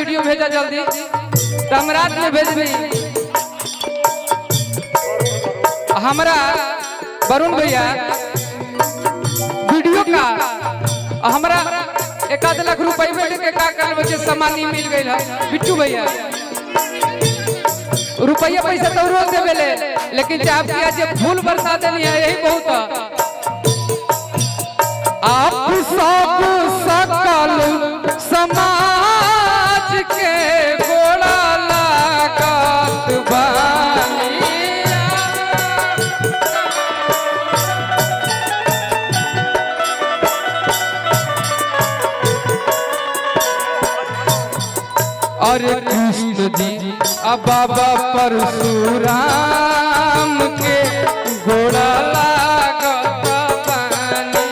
Video भेजा जल्दी तो हम रात में भेज दी। हमारा वरुण भैया वीडियो का हमारा 1 लाख रुपये के का कर बच्चे सामान नहीं मिल गई है। बिट्टू भैया रुपया पैसा तो रोज दे बेले, लेकिन जब किया जब फूल बरसा देनी है यही बहुत है। आप सब सकल समाज के गोड़ा लागत बानी। और कृष्ण जी अब बाबा परशुराम के घोड़ा लागत बानी।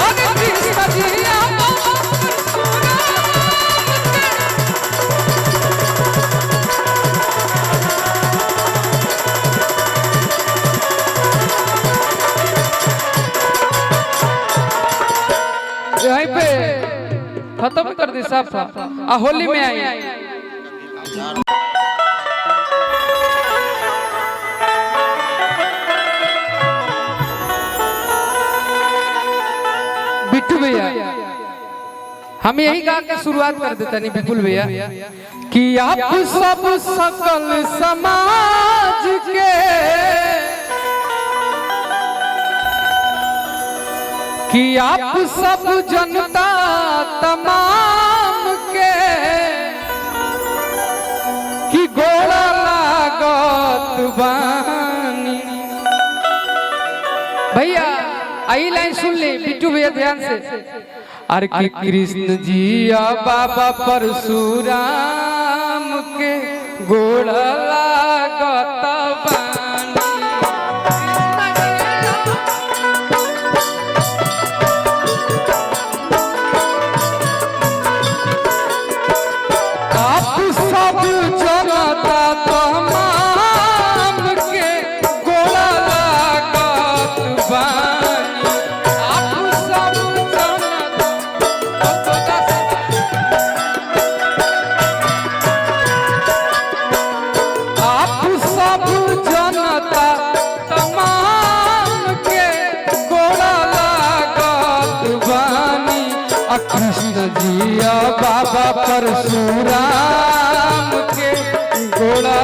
अरे कृष्ण जी अब यहीं पे खत्म कर दी साफ साफ। होली में आई बिट्टू भैया हम यही गा के शुरुआत कर देता नहीं विपुल भैया कि आप सब सकल समाज के कि आप सब जनता तमाम के कि गोड़ा लागत बानी। भैया आई लाइन सुन ले बिट्टू भैया ध्यान से। अरे कि कृष्ण जी बाबा परशुराम के गोड़ा लागत बानी। कृष्ण जी बाबा परशुराम के घोड़ा